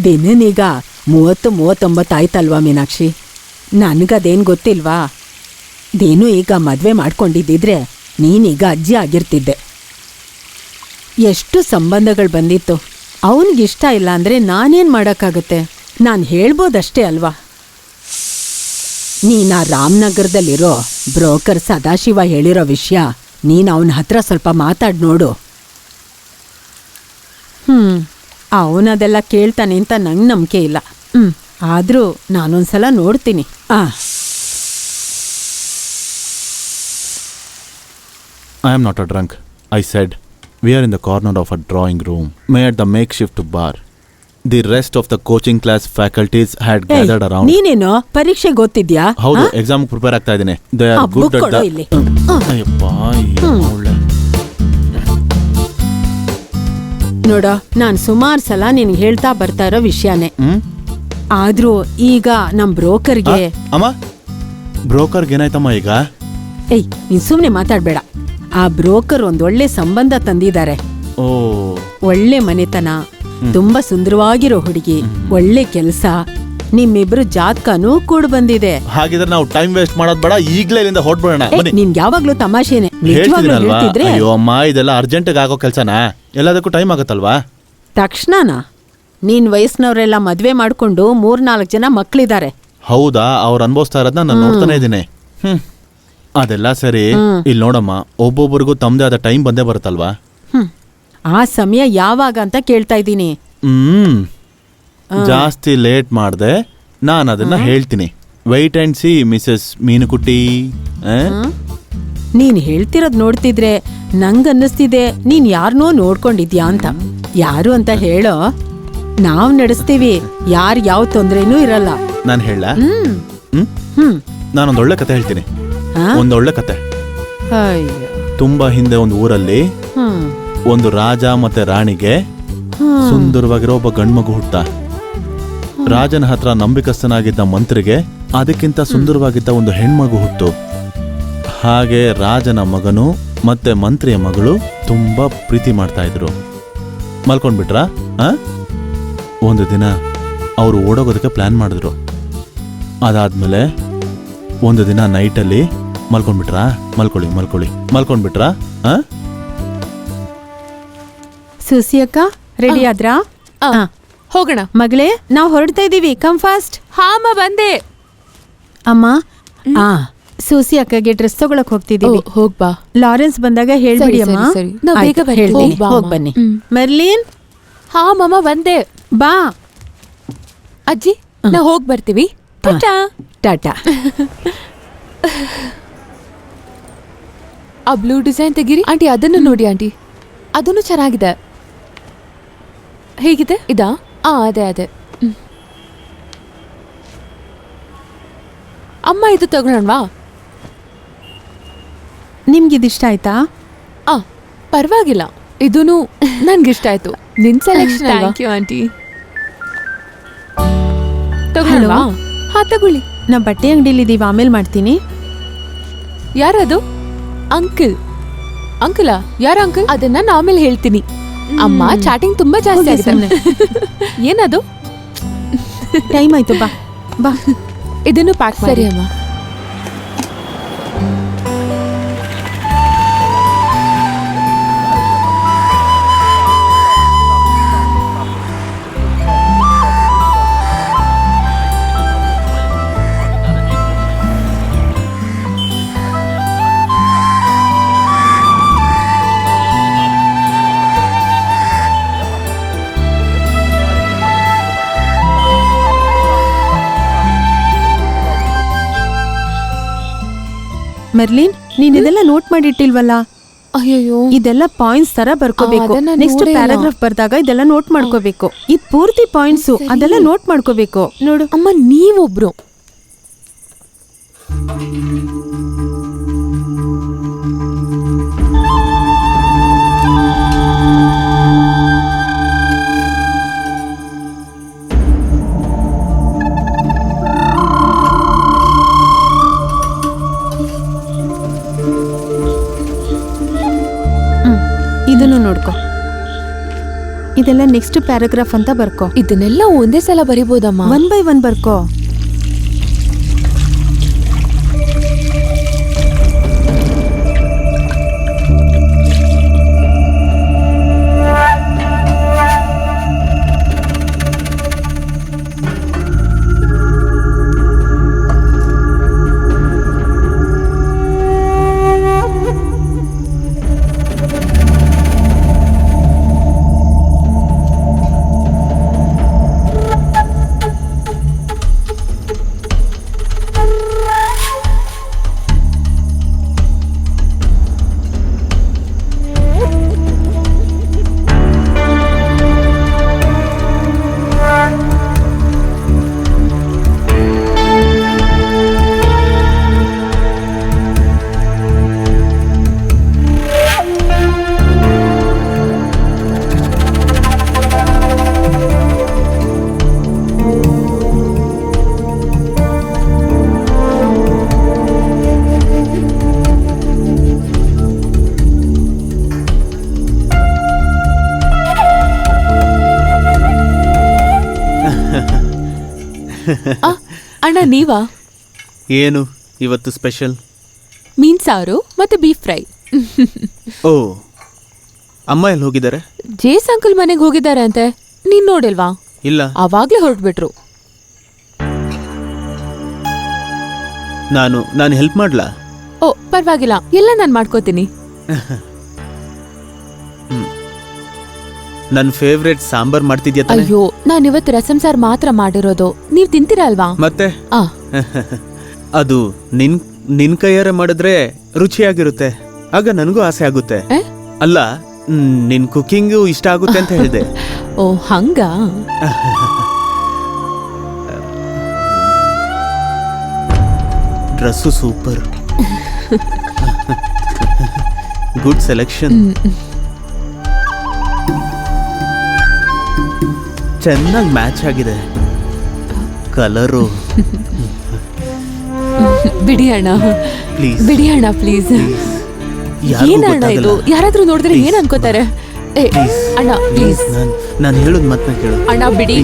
ದಿನನೀಗ 30-39 ಆಯ್ತಲ್ವಾ ಮೀನಾಕ್ಷಿ? ನನಗದೇನು ಗೊತ್ತಿಲ್ವಾ? ದೇನು ಈಗ ಮದುವೆ ಮಾಡ್ಕೊಂಡಿದ್ದಿದ್ರೆ ನೀನೀಗ ಅಜ್ಜಿ ಆಗಿರ್ತಿದ್ದೆ. ಎಷ್ಟು ಸಂಬಂಧಗಳು ಬಂದಿತ್ತು. ಅವನಿಗಿಷ್ಟ ಇಲ್ಲ ಅಂದರೆ ನಾನೇನು ಮಾಡೋಕ್ಕಾಗತ್ತೆ? ನಾನು ಹೇಳ್ಬೋದಷ್ಟೇ ಅಲ್ವಾ? ನೀನು ಆ ರಾಮನಗರದಲ್ಲಿರೋ ಬ್ರೋಕರ್ ಸದಾಶಿವ ಹೇಳಿರೋ ವಿಷಯ ನೀನು ಅವನ ಹತ್ರ ಸ್ವಲ್ಪ ಮಾತಾಡಿ ನೋಡು. ಅವನದೆಲ್ಲ ಕೇಳ್ತಾನೆ ಅಂತ ನಂಗೆ ನಂಬಿಕೆ ಇಲ್ಲ. ಆದರೂ ನಾನೊಂದ್ಸಲ ನೋಡ್ತೀನಿ. I am not a drunk, I said. We are in the corner of a drawing room, made the makeshift bar. The rest of the coaching class faculties had gathered around. ನೀನೇನೋ ಪರೀಕ್ಷೆಗೆ ಓದ್ತಿದ್ಯಾ? ಹೌದು, ಎಕ್ಸಾಮ್ ಪ್ರಿಪೇರ್ ಆಗ್ತಾ ಇದ್ದೀನಿ. They are good at the... ನೋಡ, ನಾನು ಸುಮಾರು ಸಲ ನಿನ್ಗೆ ಹೇಳ್ತಾ ಬರ್ತಾ ಇರೋ ವಿಷಯನೇ. ಆದ್ರೂ ಈಗ ನಮ್ ಬ್ರೋಕರ್ಗೆ... ಅಮ್ಮ, ಬ್ರೋಕರ್ಗೆ ಏನಾಯ್ತಮ್ಮ ಈಗ? ನೀನ್ ಸುಮ್ನೆ ಮಾತಾಡ್ಬೇಡ. ಆ ಬ್ರೋಕರ್ ಒಂದೊಳ್ಳೆ ಸಂಬಂಧ ತಂದಿದ್ದಾರೆ. ಒಳ್ಳೆ ಮನೆತನ, ತುಂಬಾ ಸುಂದರವಾಗಿರೋ ಹುಡುಗಿ, ಒಳ್ಳೆ ಕೆಲ್ಸ, ನಿಮ್ಮಿಬ್ರು ಜಾತಕನೂ ಕೂಡ ಬಂದಿದೆ. ಹಾಗಿದ್ರೆ ನಾವು ಟೈಮ್ ವೇಸ್ಟ್ ಮಾಡೋದ್ ಬೇಡ, ಈಗ್ಲೇ ಇಲ್ಲಿಂದ ಹೊರಡ್ಬಿಡೋಣ. ನಿನ್ಗೆ ಯಾವಾಗ್ಲೂ ತಮಾಷೆನೆ. ಹೇಳ್ತಿದ್ರೆ ಅಯ್ಯೋ ಅಮ್ಮ, ಇದೆಲ್ಲ ಅರ್ಜೆಂಟ್ ಆಗೋ ಕೆಲ್ಸನಾ? ಎಲ್ಲದಕ್ಕೂ ಟೈಮ್ ಆಗತ್ತಲ್ವಾ? ತಕ್ಷಣನಾ? ನೀನ್ ವಯಸ್ಸಿನವರೆಲ್ಲ ಮದ್ವೆ ಮಾಡ್ಕೊಂಡು 3-4 ಜನ ಮಕ್ಳಿದ್ದಾರೆ. ಹೌದಾ? ಅವ್ರು ಅನ್ಭವಿಸ್ತಾ ಇರೋದನ್ನ ನಾನು ನೋಡ್ತಾನೆ ಇದ್ದೀನಿ. ಅದೆಲ್ಲ ಸರಿ. ಇಲ್ಲಿ ನೋಡಮ್ಮ, ಒಬ್ಬೊಬ್ಬರಿಗೂ ತಮ್ಮದೇ ಆದ ಟೈಮ್ ಬಂದೇ ಬರುತ್ತಲ್ವಾ? ಆ ಸಮಯ ಯಾವಾಗ ಅಂತ ಕೇಳ್ತಾ ಇದ್ದೀನಿ. ಜಾಸ್ತಿ ಲೇಟ್ ಮಾಡ್ದೆ, ನಾನು ಅದನ್ನ ಹೇಳ್ತೀನಿ. Wait and see Mrs Meenukutti. ನೀನ್ ಹೇಳ್ತಿರೋದ್ ನೋಡ್ತಿದ್ರೆ ನಂಗನ್ನಿಸ್ತಿದೆ ನೀನ್ ಯಾರನ್ನೋ ನೋಡ್ಕೊಂಡಿದ್ಯಾ ಅಂತ. ಯಾರು ಅಂತ ಹೇಳೋ, ನಾವ್ ನಡೆಸ್ತೀವಿ. ಯಾರ್ ಯಾವ ತೊಂದ್ರೆನೂ ಇರಲ್ಲ. ನಾನು ಹೇಳ? ನಾನೊಂದೊಳ್ಳೆ ಕತೆ ಹೇಳ್ತೀನಿ. ಒಂದೊಳ್ಳೆ ಕತೆ. ತುಂಬಾ ಹಿಂದೆ ಒಂದು ಊರಲ್ಲಿ ಒಂದು ರಾಜ ಮತ್ತೆ ರಾಣಿಗೆ ಸುಂದರವಾಗಿರೋ ಒಬ್ಬ ಗಂಡ್ಮಗು ಹುಟ್ಟ. ರಾಜನ ಹತ್ರ ನಂಬಿಕಸ್ಥನಾಗಿದ್ದ ಮಂತ್ರಿಗೆ ಅದಕ್ಕಿಂತ ಸುಂದರವಾಗಿದ್ದ ಒಂದು ಹೆಣ್ಮಗು ಹುಟ್ಟು. ಹಾಗೆ ರಾಜನ ಮಗನು ಮತ್ತೆ ಮಂತ್ರಿಯ ಮಗಳು ತುಂಬಾ ಪ್ರೀತಿ ಮಾಡ್ತಾ ಇದ್ರು. ಮಲ್ಕೊಂಡ್ಬಿಟ್ರ? ಒಂದು ದಿನ ಅವರು ಓಡೋಗೋದಕ್ಕೆ ಪ್ಲಾನ್ ಮಾಡಿದ್ರು. ಅದಾದ್ಮೇಲೆ ಒಂದು ದಿನ ನೈಟಲ್ಲಿ ಮಲ್ಕೊಂಡ್ಬಿಟ್ರಾ? ಮಲ್ಕೊಂಡ್ಬಿಟ್ರಾ? ಸುಸಿ ಅಕ್ಕ ರೆಡಿ ಆದ್ರಾ? ಹೋಗೋಣ ಮಗಳೇ, ನಾವು ಹೊರಡ್ತಾ ಇದೀವಿ. Come fast. ಅಮ್ಮ ಬಂದೆ. ಅಮ್ಮ, ಸೂಸಿ ಅಕ್ಕಗೆ ಡ್ರೆಸ್ ತಗೊಳಕ್ ಹೋಗ್ತಿದೀವಿ. ಹೋಗ್ಬಾ. ಲಾರೆನ್ಸ್ ಬಂದಾಗ ಹೇಳ್ಬಿಡಿ ಅಮ್ಮ. ಹೋಗ್ ಬನ್ನಿ. ಮೆರ್ಲಿನ್. ಹಾ ಮಮ್ಮ ಬಂದೆ. ಬಾ ಅಜ್ಜಿ, ನಾವು ಹೋಗ್ ಬರ್ತೀವಿ. ಟಾಟಾ. ಆ ಬ್ಲೂ ಡಿಸೈನ್ ತೆಗೀರಿ ಆಂಟಿ. ಅದನ್ನು ನೋಡಿ ಆಂಟಿ, ಅದನ್ನು ಚೆನ್ನಾಗಿದೆ. ಹೇಗಿದೆ? ಇದಾ? ಅದೇ. ಅಮ್ಮ, ಇದು ತಗೊಳ್ಳೋಣವಾ? ನಿಮ್ಗಿದಿಷ್ಟ ಆಯ್ತಾ? ಪರವಾಗಿಲ್ಲ, ಇದೂನು ನನ್ಗಿಷ್ಟ ಆಯ್ತು. ನಿನ್ ಸೆಲೆಕ್ಷನ್. Thank you aunty. ತಗೊಳ್ಳೋಣವಾ? ಹಾ ತಗೊಳ್ಳಿ. ನಾ ಬಟ್ಟೆ ಅಂಗಡಿಲಿದ್ದೀವಿ, ಆಮೇಲೆ ಮಾಡ್ತೀನಿ. ಯಾರದು? ಅಂಕಲ್ ಯಾರ ಅಂಕಲ್? ಅದನ್ನ ನಾನು ಆಮೇಲೆ ಹೇಳ್ತೀನಿ. ಅಮ್ಮ ಚಾಟಿಂಗ್ ತುಂಬಾ ಜಾಸ್ತಿ ಆಗಿದೆ. ಏನದು? ಟೈಮ್ ಆಯ್ತು, ಬಾ ಬಾ. ಇದನ್ನು ಪ್ಯಾಕ್ ಮಾಡಿ. ಸರಿ ಅಮ್ಮ. ಮೆರ್ಲಿನ್, ನೀನ್ ಇದೆಲ್ಲ ನೋಟ್ ಮಾಡಿಟ್ಟಿಲ್ವಲ್ಲ? ಅಯ್ಯೋ, ಇದೆಲ್ಲ ಪಾಯಿಂಟ್ಸ್ ತರ ಬರ್ಕೋಬೇಕು. ನೆಕ್ಸ್ಟ್ ಪ್ಯಾರಾಗ್ರಾಫ್ ಬರ್ದಾಗ ಇದೆಲ್ಲ ನೋಟ್ ಮಾಡ್ಕೋಬೇಕು. ಇದು ಪೂರ್ತಿ ಪಾಯಿಂಟ್ಸ್, ಅದೆಲ್ಲ ನೋಟ್ ಮಾಡ್ಕೋಬೇಕು. ನೋಡು ಅಮ್ಮ, ನೀವೊಬ್ರು. ಇದನ್ನು ನೋಡ್ಕೊ. ಇದೆಲ್ಲ ನೆಕ್ಸ್ಟ್ ಪ್ಯಾರಾಗ್ರಾಫ್ ಅಂತ ಬರ್ಕೋ. ಇದನ್ನೆಲ್ಲ ಒಂದೇ ಸಲ ಬರಿಬೋದಮ್ಮ? 1 by 1 ಬರ್ಕೋ. ಅಣ್ಣ ನೀವಾ? ಏನು ಇವತ್ತು ಸ್ಪೆಷಲ್? ಮೀನ್ ಸಾರು ಮತ್ತೆ ಬೀಫ್ ಫ್ರೈ. ಓ, ಅಮ್ಮ ಎಲ್ಲಿ ಹೋಗಿದ್ದಾರೆ? ಜೇಸ್ ಅಂಕಲ್ ಮನೆಗೆ ಹೋಗಿದ್ದಾರೆ ಅಂತೆ. ನೀನ್ ನೋಡಿಲ್ವಾ? ಇಲ್ಲ, ಅವಾಗ್ಲೇ ಹೊರಟ್ಬಿಟ್ರು. ನಾನು ಹೆಲ್ಪ್ ಮಾಡ್ಲಾ? ಓ ಪರವಾಗಿಲ್ಲ, ಎಲ್ಲ ನಾನ್ ಮಾಡ್ಕೋತೀನಿ. ನನ್ನ ಫೇವ್ರೆಟ್ ಸಾಂಬಾರ್ ಮಾಡ್ತಿದ್ಯಾ ತಾನೆ? ಅಯ್ಯೋ, ನಾನ್ ಇವತ್ತು ರಸಂ ಸಾರ್ ಮಾತ್ರ ಮಾಡಿರೋದು. ನೀವ್ ತಿಂತೀರಾ ಅಲ್ವಾ? ಮತ್ತೆ ಆ ಅದು ನಿನ್ ಕೈಯಾರ ಮಾಡಿದ್ರೆ ರುಚಿಯಾಗಿರುತ್ತೆ. ಆಗ ನನಗೂ ಆಸೆ ಆಗುತ್ತೆ. ಏ? ಅಲ್ಲ, ನಿನ್ ಕುಕಿಂಗು ಇಷ್ಟ ಆಗುತ್ತೆ ಅಂತ ಹೇಳಿದೆ. ಓ ಹಂಗ? Dress super. Good selection. ಚೆನ್ನಾಗಿ ಮ್ಯಾಚ್ ಆಗಿದೆ ಕಲರು. ಬಿಡಿ ಅಣ್ಣ, ಪ್ಲೀಸ್ ಬಿಡಿ ಅಣ್ಣ, ಪ್ಲೀಸ್. ಏನಣ್ಣ ಇದು? ಯಾರಾದ್ರೂ ನೋಡಿದ್ರೆ ಏನ್ ಅನ್ಕೋತಾರೆ? ಏ ಅಣ್ಣ ಪ್ಲೀಸ್, ನಾನು ಹೇಳೋದು ಮಾತನ್ನ ಕೇಳು. ಅಣ್ಣ ಬಿಡಿ,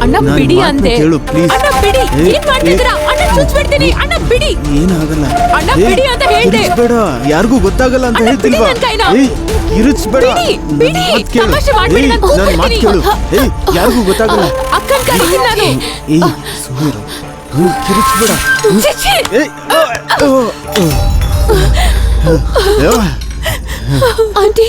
ಅಣ್ಣ ನಾನ್ ಬಿಡಿ ಮಾತ್ನ ಅಂತೆ. ಕೇಳು, please. ಅಣ್ಣ ಬಿಡಿ. ಏನ್ ಮಾಡ್ತಿದ್ದೀರಾ? ಅಣ್ಣ ಚುಚ್ಬಿಡ್ತೀನಿ. ಅಣ್ಣ ಬಿಡಿ. ಏನಾಗಲ್ಲ. ಅಣ್ಣ ಬಿಡಿ ಅಂತ ಹೇಳ್ದೆ. ಬೇಡ, ಯಾರಿಗೂ ಗೊತ್ತಾಗಲ್ಲ ಅಂತ ಅಣ್ಣ, ಹೇಳ್ತಿಲ್ವಾ? ಬಿಡಿ ನನ್ ಕೈನ. ಕಿರುಚ್ಬೇಡ. ಬಿಡಿ, ಬಿಡಿ. ತಮಾಷೆ ಮಾಡ್ಬೇಡಿ, ನಾನ್ ನನ್ನ ಮಾತು ಕೇಳು. ಕೂತ್ಕೊಳ್ತೀನಿ. ಯಾರಿಗೂ ಗೊತ್ತಾಗಲ್ಲ. ಅಕ್ಕನ್ ಕರೀತೀನಿ ನಾನು. ಸುಮ್ಮೀರು, ಕಿರುಚ್ಬೇಡ. ಚಿಚ್ಚಿ. ಆಂಟಿ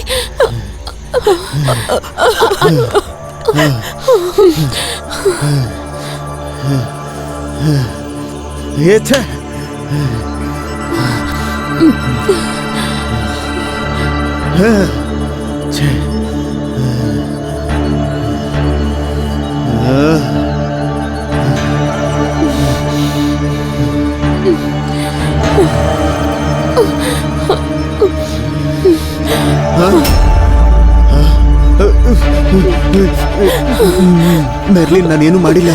ಮೆರ್ಲಿನ್, ನಾನೇನು ಮಾಡಿಲ್ಲ.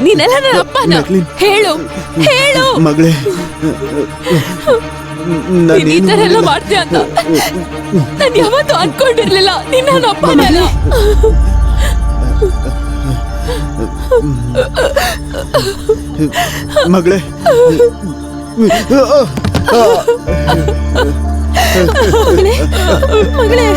ನೀನೆಲ್ಲ ನನ್ನ ಅಪ್ಪನ. ಮೆರ್ಲಿನ್. ಹೇಳು ಹೇಳು ಮಗಳೇ, ನೀನ್ ಈ ತರ ಎಲ್ಲ ಮಾಡ್ತೀಯ ಅಂತ ನಾನು ಯಾವತ್ತೂ ಅನ್ಕೊಂಡಿರ್ಲಿಲ್ಲ. ನೀನ್ ನನ್ನ ಅಪ್ಪನಲ್ಲ. ಮಗಳೇ, ಮಗಳೇ, ಮಗಳೇ.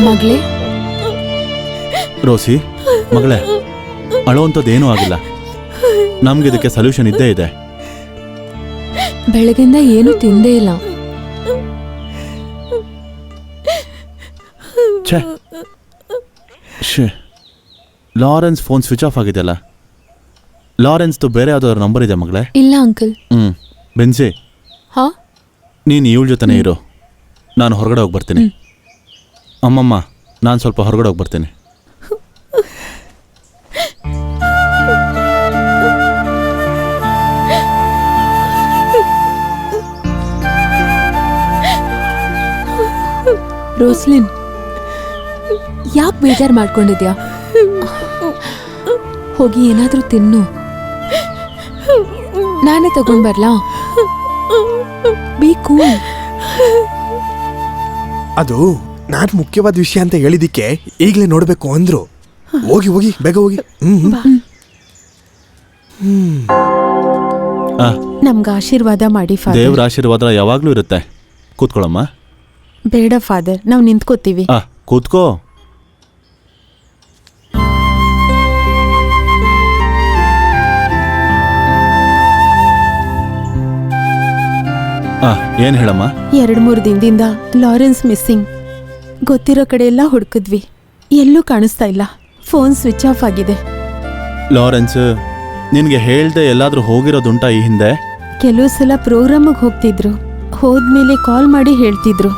ಮಗಳೇ, ರೋಸಿ ಮಗಳೇ, ಅಳೋಂಥದ್ದೇನೂ ಆಗಿಲ್ಲ. ನಮ್ಗೆ ಇದಕ್ಕೆ ಸೊಲ್ಯೂಷನ್ ಇದ್ದೇ ಇದೆ. ಬೆಳಗಿಂದ ಏನು ತಿಂದೇ ಇಲ್ಲ. ಲಾರೆನ್ಸ್ ಫೋನ್ ಸ್ವಿಚ್ ಆಫ್ ಆಗಿದೆಯಲ್ಲ. ಲಾರೆನ್ಸ್ದು ಬೇರೆ ಯಾವ್ದಾದ್ರು ನಂಬರ್ ಇದೆ ಮಗಳೇ? ಇಲ್ಲ ಅಂಕಲ್. ಬೆನ್ಸಿ, ಹಾ ನೀನು ಇವಳ ಜೊತೆನೇ ಇರು, ನಾನು ಹೊರಗಡೆ ಹೋಗಿ ಬರ್ತೀನಿ. ಅಮ್ಮಮ್ಮ, ನಾನು ಸ್ವಲ್ಪ ಹೊರಗಡೆ ಹೋಗಿ ಬರ್ತೀನಿ. ರೋಸ್ಲಿನ್, ಯಾಕೆ ಬೇಜಾರು ಮಾಡ್ಕೊಂಡಿದ್ಯಾ? ಹೋಗಿ ಏನಾದ್ರೂ ತಿನ್ನು, ನಾನೇ ತಗೊಂಡ್ ಬರ್ಲಾ? B cool. ಅದು ನಾನ್ ಮುಖ್ಯವಾದ ವಿಷಯ ಅಂತ ಹೇಳಿದಿಕ್ಕೆ ಈಗಲೇ ನೋಡ್ಬೇಕು ಅಂದ್ರು. ಹೋಗಿ ಹೋಗಿ ಬೇಗ ಹೋಗಿ. ನಮ್ಗೆ ಆಶೀರ್ವಾದ ಮಾಡಿ ಫಾದರ್. ದೇವ್ರ ಆಶೀರ್ವಾದ ಯಾವಾಗಲೂ ಇರುತ್ತೆ. ಕೂತ್ಕೊಳ್ಳಮ್ಮ. ಬೇಡ ಫಾದರ್, ನಾವು ನಿಂತ್ಕೋತೀವಿ. ಕೂತ್ಕೋ. ಏನ್ ಹೇಳಮ್ಮ? 2-3 ದಿನದಿಂದ ಲಾರೆನ್ಸ್ ಮಿಸ್ಸಿಂಗ್. ಗೊತ್ತಿರೋ ಕಡೆ ಎಲ್ಲ ಹುಡುಕಿದ್ವಿ, ಎಲ್ಲೂ ಕಾಣಿಸ್ತಾ ಇಲ್ಲ. ಫೋನ್ ಸ್ವಿಚ್ ಆಫ್ ಆಗಿದೆ. ಲಾರೆನ್ಸ್ ನಿನ್ಗೆ ಹೇಳ್ದೆ ಎಲ್ಲಾದ್ರೂ ಹೋಗಿರೋದುಂಟಾ ಈ ಹಿಂದೆ? ಕೆಲವು ಸಲ ಪ್ರೋಗ್ರಾಮಿಗೆ ಹೋಗ್ತಿದ್ರು, ಹೋದ್ಮೇಲೆ ಕಾಲ್ ಮಾಡಿ ಹೇಳ್ತಿದ್ರು.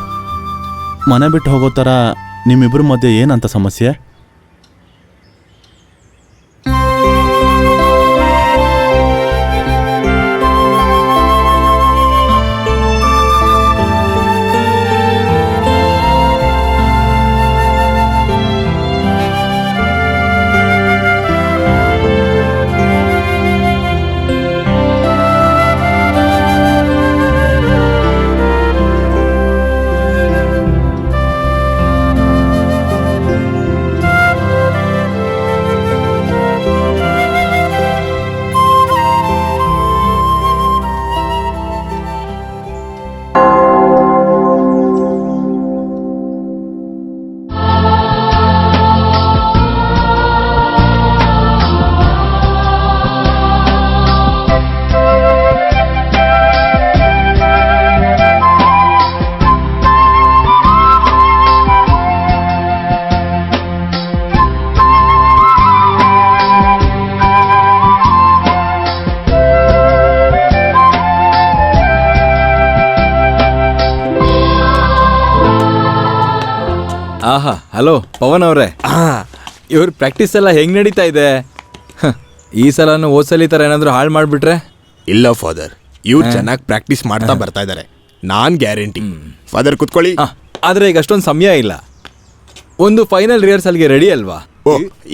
ಮನೆ ಬಿಟ್ಟು ಹೋಗೋ ಥರ ನಿಮ್ಮಿಬ್ಬರ ಮಧ್ಯೆ ಏನಂತ ಸಮಸ್ಯೆ? ಆಹಾ, ಹಲೋ ಪವನ್ ಅವರೇ. ಇವ್ರ ಪ್ರಾಕ್ಟೀಸ್ ಎಲ್ಲ ಹೆಂಗ್ ನಡೀತಾ ಇದೆ? ಈ ಸಲನು ಓದ್ಸಲಿ ತರ ಏನಾದ್ರು ಹಾಳು ಮಾಡ್ಬಿಟ್ರೆ? ಇಲ್ಲ ಫಾದರ್, ಇವ್ರು ಚೆನ್ನಾಗಿ ಪ್ರಾಕ್ಟೀಸ್ ಮಾಡ್ತಾ ಬರ್ತಾ ಇದ್ದಾರೆ, ನಾನ್ ಗ್ಯಾರಂಟಿ. ಫಾದರ್ ಕುತ್ಕೊಳ್ಳಿ. ಆದ್ರೆ ಈಗ ಅಷ್ಟೊಂದು ಸಮಯ ಇಲ್ಲ. ಒಂದು ಫೈನಲ್ ರಿಹರ್ಸಲ್ಗೆ ರೆಡಿ ಅಲ್ವಾ? ಓ,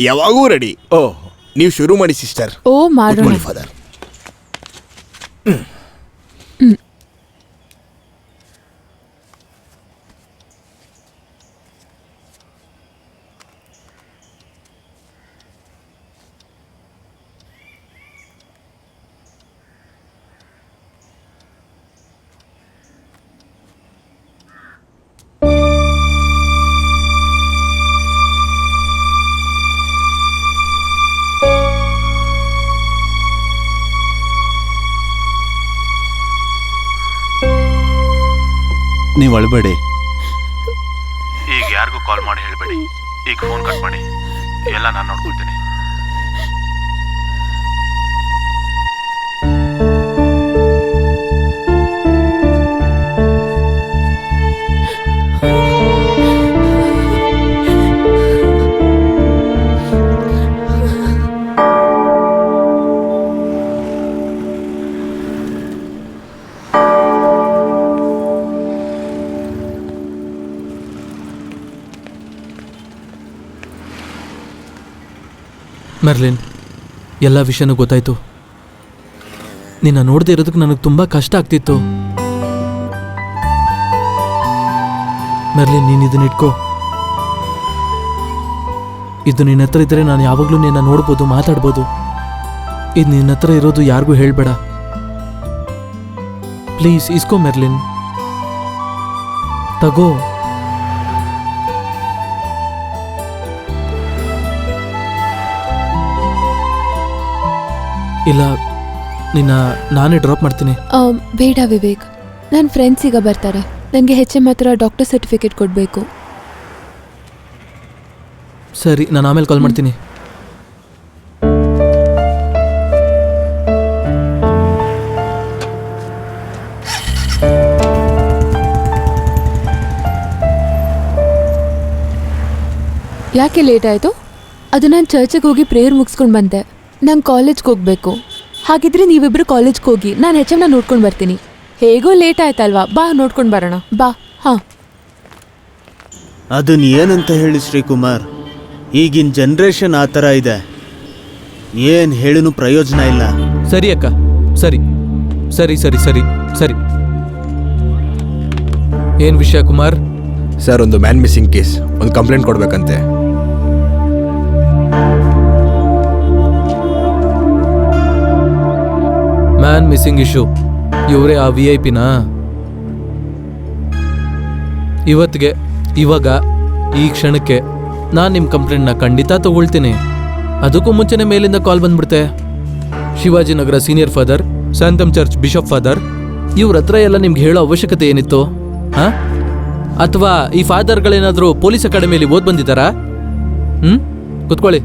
ಯಾವಾಗೂ ರೆಡಿ. ಓ, ನೀವು ಶುರು ಮಾಡಿ ಸಿಸ್ಟರ್. ಓ ಮಾಡೋಣ ಫಾದರ್. ನೀವು ಅಳಬೇಡಿ. ಈಗ ಯಾರಿಗೂ ಕಾಲ್ ಮಾಡಿ ಹೇಳಬೇಡಿ. ಈಗ ಫೋನ್ ಕಟ್ ಮಾಡಿ, ಎಲ್ಲ ನಾನು ನೋಡ್ಕೊಳ್ತೀನಿ. ಮೆರ್ಲಿನ್, ಎಲ್ಲ ವಿಷಯನೂ ಗೊತ್ತಾಯ್ತು. ನಿನ್ನ ನೋಡದೆ ಇರೋದಕ್ಕೆ ನನಗೆ ತುಂಬ ಕಷ್ಟ ಆಗ್ತಿತ್ತು. ಮೆರ್ಲಿನ್, ನೀನು ಇದನ್ನ ಇಟ್ಕೋ. ಇದು ನಿನ್ನ ಹತ್ರ ಇದ್ದರೆ ನಾನು ಯಾವಾಗಲೂ ನಿನ್ನ ನೋಡ್ಬೋದು, ಮಾತಾಡ್ಬೋದು. ಇದು ನಿನ್ನ ಹತ್ರ ಇರೋದು ಯಾರಿಗೂ ಹೇಳಬೇಡ ಪ್ಲೀಸ್. ಇಸ್ಕೋ ಮೆರ್ಲಿನ್, ತಗೋ. ಇಲ್ಲ, ನಿನ್ನ ನಾನೇ ಡ್ರಾಪ್ ಮಾಡ್ತೀನಿ. ಬೇಡ ವಿವೇಕ್, ನನ್ನ ಫ್ರೆಂಡ್ಸ್ ಈಗ ಬರ್ತಾರೆ. ನನಗೆ HM ಹತ್ರ ಡಾಕ್ಟರ್ ಸರ್ಟಿಫಿಕೇಟ್ ಕೊಡಬೇಕು. ಸರಿ, ನಾನು ಆಮೇಲೆ ಕಾಲ್ ಮಾಡ್ತೀನಿ. ಯಾಕೆ ಲೇಟ್ ಆಯಿತು? ಅದು ನಾನು ಚರ್ಚಿಗೆ ಹೋಗಿ ಪ್ರೇಯರ್ ಮುಗಿಸ್ಕೊಂಡು ಬಂದೆ. ನಂಗೆ ಕಾಲೇಜ್ಗೆ ಹೋಗಬೇಕು. ಹಾಗಿದ್ರೆ ನೀವಿಬ್ರು ಕಾಲೇಜ್ಗೆ ಹೋಗಿ, ನಾನು HMನ ನೋಡ್ಕೊಂಡು ಬರ್ತೀನಿ. ಹೇಗೋ ಲೇಟ್ ಆಯ್ತಲ್ವಾ, ಬಾ ನೋಡ್ಕೊಂಡು ಬರೋಣ. ಬಾ. ಹಾಂ. ಅದನ್ನ ಏನಂತ ಹೇಳಿ ಶ್ರೀಕುಮಾರ್, ಈಗಿನ ಜನ್ರೇಷನ್ ಆ ಥರ ಇದೆ. ಏನು ಹೇಳಿನೂ ಪ್ರಯೋಜನ ಇಲ್ಲ. ಸರಿ ಅಕ್ಕ, ಸರಿ ಸರಿ ಸರಿ ಸರಿ ಸರಿ. ಏನ್ ವಿಷಯ ಕುಮಾರ್? ಸರ್, ಒಂದು ಮ್ಯಾನ್ ಮಿಸ್ಸಿಂಗ್ ಕೇಸ್, ಒಂದು ಕಂಪ್ಲೇಂಟ್ ಕೊಡ್ಬೇಕಂತೆ. Man missing issue. ಇವರೇ ಆ VIP ನಾ? ಇವತ್ತಿಗೆ, ಇವಾಗ, ಈ ಕ್ಷಣಕ್ಕೆ ನಾನು ನಿಮ್ಮ ಕಂಪ್ಲೇಂಟ್ನ ಖಂಡಿತ ತಗೊಳ್ತೀನಿ. ಅದಕ್ಕೂ ಮುಂಚೆನೆ ಮೇಲಿಂದ ಕಾಲ್ ಬಂದ್ಬಿಡ್ತೆ. Shivajinagar senior father, Santhome church bishop father, ಇವ್ರ ಹತ್ರ ಎಲ್ಲ ನಿಮ್ಗೆ ಹೇಳೋ ಅವಶ್ಯಕತೆ ಏನಿತ್ತು? ಹಾ? ಅಥವಾ ಈ ಫಾದರ್ಗಳೇನಾದರೂ ಪೊಲೀಸ್ ಅಕಾಡೆಮಿಯಲ್ಲಿ ಓದ್ ಬಂದಿದ್ದಾರಾ? ಕುತ್ಕೊಳ್ಳಿ.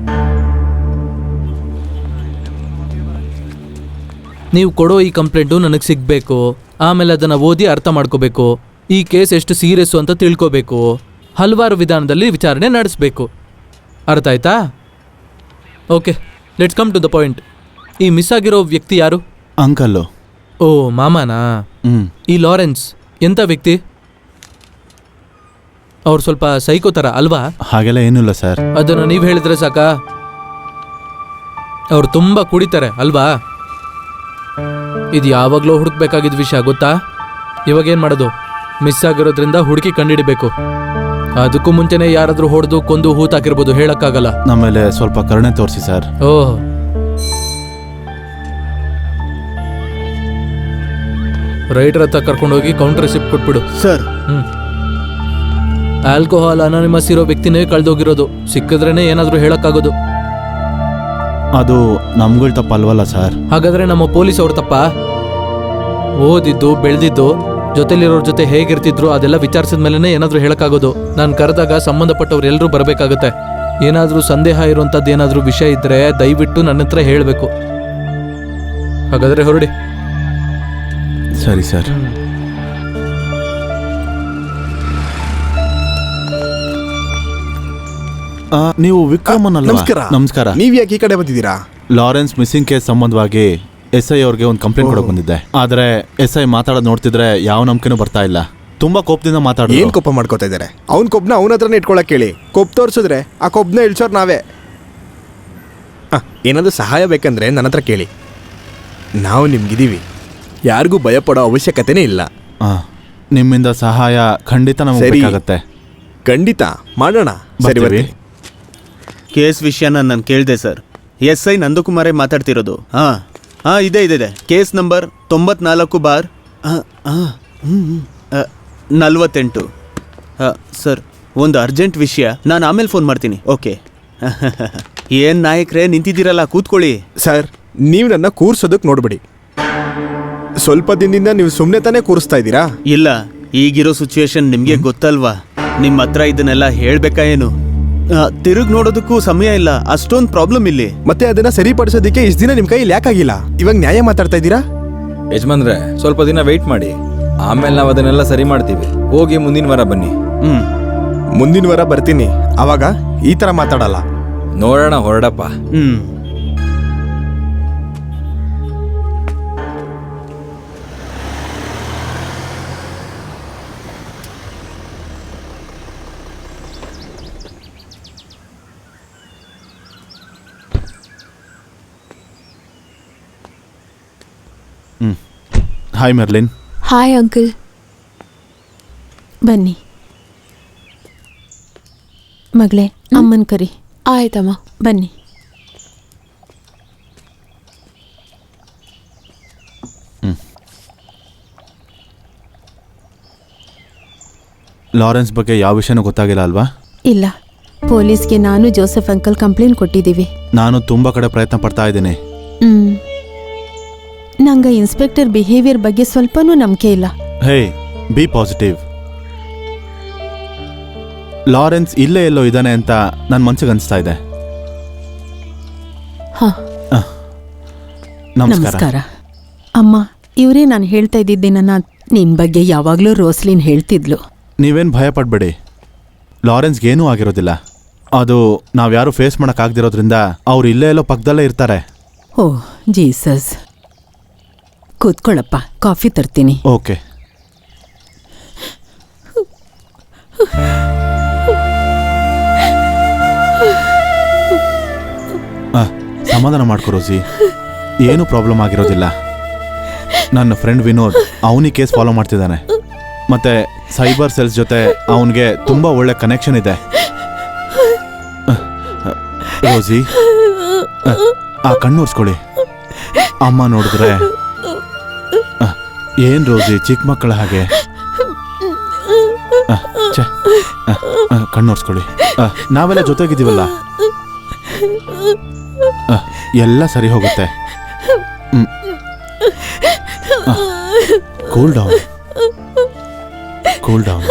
ನೀವು ಕೊಡೋ ಈ ಕಂಪ್ಲೇಂಟು ನನಗೆ ಸಿಗಬೇಕು. ಆಮೇಲೆ ಅದನ್ನು ಓದಿ ಅರ್ಥ ಮಾಡ್ಕೋಬೇಕು. ಈ ಕೇಸ್ ಎಷ್ಟು ಸೀರಿಯಸ್ಸು ಅಂತ ತಿಳ್ಕೋಬೇಕು. ಹಲವಾರು ವಿಧಾನದಲ್ಲಿ ವಿಚಾರಣೆ ನಡೆಸಬೇಕು. ಅರ್ಥ ಆಯ್ತಾ? Okay, let's come to the point. ಈ ಮಿಸ್ ಆಗಿರೋ ವ್ಯಕ್ತಿ ಯಾರು? ಅಂಕಲ್ಲು. ಓ, ಮಾಮನಾ? ಈ ಲಾರೆನ್ಸ್ ಎಂಥ ವ್ಯಕ್ತಿ? ಅವ್ರು ಸ್ವಲ್ಪ ಸೈಕೋ ಥರ ಅಲ್ವಾ? ಹಾಗೆಲ್ಲ ಏನಿಲ್ಲ ಸರ್. ಅದನ್ನು ನೀವು ಹೇಳಿದ್ರೆ ಸಾಕಾ? ಅವ್ರು ತುಂಬ ಕುಡಿತಾರೆ ಅಲ್ವಾ? ಇದು ಯಾವಾಗಲೂ ಹುಡುಕ್ಬೇಕಾಗಿದ್ದ ವಿಷಯ ಗೊತ್ತಾ? ಇವಾಗೇನು ಮಾಡೋದು? ಮಿಸ್ ಆಗಿರೋದ್ರಿಂದ ಹುಡುಕಿ ಕಂಡಿಡಿಬೇಕು. ಅದಕ್ಕೂ ಮುಂಚೆನೆ ಯಾರಾದರೂ ಹೊಡೆದು ಕೊಂದು ಹೂತಾಕಿರ್ಬೋದು, ಹೇಳಕ್ಕಾಗಲ್ಲ. ನಮ್ಮೇಲೆ ಸ್ವಲ್ಪ ಕರುಣೆ ತೋರಿಸಿ ಸರ್. ಓಹ್, ರೈಟರ್ ಹತ್ರ ಕರ್ಕೊಂಡೋಗಿ ಕೌಂಟರ್ ರಿಸಿಪ್ಟ್ ಕೊಟ್ಬಿಡು. ಸರ್, ಆಲ್ಕೋಹಾಲ್ ಅನಾನಿಮಸ್ ಇರೋ ವ್ಯಕ್ತಿನೇ ಕಳೆದೋಗಿರೋದು. ಸಿಕ್ಕಿದ್ರೇನೆ ಏನಾದರೂ ಹೇಳಕ್ಕಾಗೋದು. ಅದು ನಮ್ಗಳ ತಪ್ಪಲ್ವಲ್ಲ ಸರ್? ಹಾಗಾದ್ರೆ ನಮ್ಮ ಪೊಲೀಸ್ ಅವ್ರ ತಪ್ಪ? ಓದಿದ್ದು ಬೆಳೆದಿದ್ದು ಜೊತೆಲಿರೋರ ಜೊತೆ ಹೇಗಿರ್ತಿದ್ರು ಅದೆಲ್ಲ ವಿಚಾರಿಸಿದ ಮೇಲೇ ಏನಾದರೂ ಹೇಳಕ್ಕಾಗೋದು. ನಾನು ಕರೆದಾಗ ಸಂಬಂಧಪಟ್ಟವ್ರು ಎಲ್ಲರೂ ಬರಬೇಕಾಗುತ್ತೆ. ಏನಾದರೂ ಸಂದೇಹ ಇರುವಂಥದ್ದು ಏನಾದರೂ ವಿಷಯ ಇದ್ದರೆ ದಯವಿಟ್ಟು ನನ್ನ ಹತ್ರ ಹೇಳಬೇಕು. ಹಾಗಾದರೆ ಹೊರಡಿ. ಸರಿ ಸರ್. ನೀವು ವಿಕ್ರಮನ್ ಅಲ್ವಾ? ನಮಸ್ಕಾರ. ನಮಸ್ಕಾರ. ನೀವ್ ಯಾಕೆ ಈ ಕಡೆ ಬಂದಿದ್ದೀರಾ? ಲಾರೆನ್ಸ್ ಮಿಸ್ಸಿಂಗ್ ಕೇಸ್ ಸಂಬಂಧವಾಗಿ SI ಅವ್ರಿಗೆ ಒಂದು ಕಂಪ್ಲೇಂಟ್ ಕೊಡೋಕೆ ಬಂದಿದ್ದೆ. ಆದ್ರೆ SI ಮಾತಾಡೋದು ನೋಡ್ತಿದ್ರೆ ಯಾವ ನಂಬಿಕೆನೂ ಬರ್ತಾ ಇಲ್ಲ. ತುಂಬಾ ಕೋಪದಿಂದ ಮಾತಾಡೋದು. ಏನ್ ಕೋಪ ಮಾಡ್ಕೋತಾ ಇದ್ದಾರೆ? ಅವ್ನ ಕೊಬ್ನ ಅವನ ಹತ್ರನೇ ಇಟ್ಕೊಳಕ್ ಹೇಳಿ. ಕೊಬ್ಬ ತೋರಿಸಿದ್ರೆ ಆ ಕೊಬ್ನ ಇಳ್ಸೋರ್ ನಾವೇ. ಏನಾದರೂ ಸಹಾಯ ಬೇಕಂದ್ರೆ ನನ್ನ ಹತ್ರ ಕೇಳಿ, ನಾವು ನಿಮ್ಗಿದೀವಿ. ಯಾರಿಗೂ ಭಯಪಡೋ ಅವಶ್ಯಕತೆನೇ ಇಲ್ಲ. ನಿಮ್ಮಿಂದ ಸಹಾಯ ಖಂಡಿತ ನಮಗೆ ಬೇಕಾಗತ್ತೆ. ಖಂಡಿತ ಮಾಡೋಣ. ಸರಿ, ಬರ್ತೀವಿ. ಕೇಸ್ ವಿಷಯನ ನಾನು ಕೇಳಿದೆ ಸರ್. SI ನಂದಕುಮಾರೇ ಮಾತಾಡ್ತಿರೋದು. ಇದೆ ಇದೆ. Case number 94/48. ಸರ್, ಒಂದು ಅರ್ಜೆಂಟ್ ವಿಷಯ. ನಾನು ಆಮೇಲೆ ಫೋನ್ ಮಾಡ್ತೀನಿ. ಓಕೆ. ಏನ್ ನಾಯಕರೇ ನಿಂತಿದ್ದೀರಲ್ಲ, ಕೂತ್ಕೊಳ್ಳಿ. ಸರ್, ನೀವು ನನ್ನ ಕೂರ್ಸೋದಕ್ಕೆ ನೋಡ್ಬಿಡಿ. ಸ್ವಲ್ಪ ದಿನದಿಂದ ನೀವು ಸುಮ್ಮನೆ ತಾನೇ ಕೂರಿಸ್ತಾ ಇದ್ದೀರಾ? ಇಲ್ಲ, ಈಗಿರೋ ಸಿಚುವೇಶನ್ ನಿಮಗೆ ಗೊತ್ತಲ್ವಾ? ನಿಮ್ಮ ಹತ್ರ ಇದನ್ನೆಲ್ಲ ಹೇಳ್ಬೇಕಾ ಏನು? ತಿರುಗಿ ನೋಡೋದಕ್ಕೂ ಸಮಯ ಇಲ್ಲ, ಅಷ್ಟೊಂದು ಪ್ರಾಬ್ಲಮ್ ಇಲ್ಲಿ. ಮತ್ತೆ ಅದನ್ನ ಸರಿಪಡಿಸೋದಕ್ಕೆ ಇಷ್ಟು ದಿನ ನಿಮ್ ಕೈಯಲ್ಲಿ ಯಾಕಾಗಿಲ್ಲ? ಇವಾಗ ನ್ಯಾಯ ಮಾತಾಡ್ತಾ ಇದ್ದೀರಾ? ಯಜಮಾನ್ರೆ, ಸ್ವಲ್ಪ ದಿನ ವೆಯ್ಟ್ ಮಾಡಿ, ಆಮೇಲೆ ನಾವು ಅದನ್ನೆಲ್ಲ ಸರಿ ಮಾಡ್ತೀವಿ. ಹೋಗಿ ಮುಂದಿನ ವಾರ ಬನ್ನಿ. ಮುಂದಿನ ವಾರ ಬರ್ತೀನಿ. ಅವಾಗ ಈ ತರ ಮಾತಾಡಲ್ಲ. ನೋಡೋಣ, ಹೊರಡಪ್ಪ. Hi Merlin. Hi uncle. ಬನ್ನಿ ಮಗಳೇ, ಅಮ್ಮನ್ ಕರಿ. ಆಯ್ತಮ್ಮ, ಬನ್ನಿ. ಲಾರೆನ್ಸ್ ಬಗ್ಗೆ ಯಾವ ವಿಷಯನೂ ಗೊತ್ತಾಗಿಲ್ಲ ಅಲ್ವಾ? ಇಲ್ಲ, ಪೊಲೀಸ್ಗೆ ನಾನು ಜೋಸೆಫ್ ಅಂಕಲ್ ಕಂಪ್ಲೇಂಟ್ ಕೊಟ್ಟಿದ್ದೀವಿ. ನಾನು ತುಂಬಾ ಕಡೆ ಪ್ರಯತ್ನ ಪಡ್ತಾ ಇದ್ದೀನಿ. ನಂಗೆ ಇನ್ಸ್ಪೆಕ್ಟರ್ ಬಿಹೇವಿಯರ್ ಬಗ್ಗೆ ಸ್ವಲ್ಪನೂ ನಂಬಿಕೆ ಇಲ್ಲ. ಹೇ, ಬಿ ಪಾಸಿಟಿವ್. ಲಾರೆನ್ಸ್ ಇಲ್ಲೇ ಎಲ್ಲೋ ಇದ್ದಾನೆ ಅಂತ ನನ್ನ ಮನ್ಸಿಗೆ ಅನಿಸ್ತಾ ಇದೆ. ನಮಸ್ಕಾರ ಅಮ್ಮ. ಇವರೇ ನಾನು ಹೇಳ್ತಾ ಇದ್ದಿದ್ದೇನ ನಿನ್ ಬಗ್ಗೆ ಯಾವಾಗ್ಲೂ ರೋಸ್ಲಿನ್ ಹೇಳ್ತಿದ್ಲು. ನೀವೇನು ಭಯ ಪಡ್ಬೇಡಿ, ಲಾರೆನ್ಸ್ಗೆ ಏನೂ ಆಗಿರೋದಿಲ್ಲ. ಅದು ನಾವ್ಯಾರು ಫೇಸ್ ಮಾಡೋಕ್ಕಾಗ್ದಿರೋದ್ರಿಂದ ಅವ್ರು ಇಲ್ಲೇ ಎಲ್ಲೋ ಪಕ್ಕದಲ್ಲೇ ಇರ್ತಾರೆ. ಓ ಜೀಸಸ್. ಕೂತ್ಕೊಳ್ಳಪ್ಪ, ಕಾಫಿ ತರ್ತೀನಿ. ಓಕೆ. ಸಮಾಧಾನ ಮಾಡ್ಕೊ ರೋಸಿ, ಏನು ಪ್ರಾಬ್ಲಮ್ ಆಗಿರೋದಿಲ್ಲ. ನನ್ನ ಫ್ರೆಂಡ್ ವಿನೋದ್ ಅವನಿಗೆ ಕೇಸ್ ಫಾಲೋ ಮಾಡ್ತಿದ್ದಾನೆ. ಮತ್ತೆ ಸೈಬರ್ ಸೆಲ್ಸ್ ಜೊತೆ ಅವನಿಗೆ ತುಂಬ ಒಳ್ಳೆ ಕನೆಕ್ಷನ್ ಇದೆ. ರೋಸಿ, ಆ ಕಣ್ಣು ಒರ್ಸ್ಕೊಳ್ಳಿ. ಅಮ್ಮ ನೋಡಿದ್ರೆ ಏನ್ ರೋಸಿ, ಚಿಕ್ಕ ಮಕ್ಕಳ ಹಾಗೆ. ಕಣ್ಣು ಒರ್ಸ್ಕೊಳ್ಳಿ. ನಾವೆಲ್ಲ ಜೊತೆಗಿದ್ದೀವಲ್ಲ, ಎಲ್ಲ ಸರಿ ಹೋಗುತ್ತೆ. Cool down, cool down.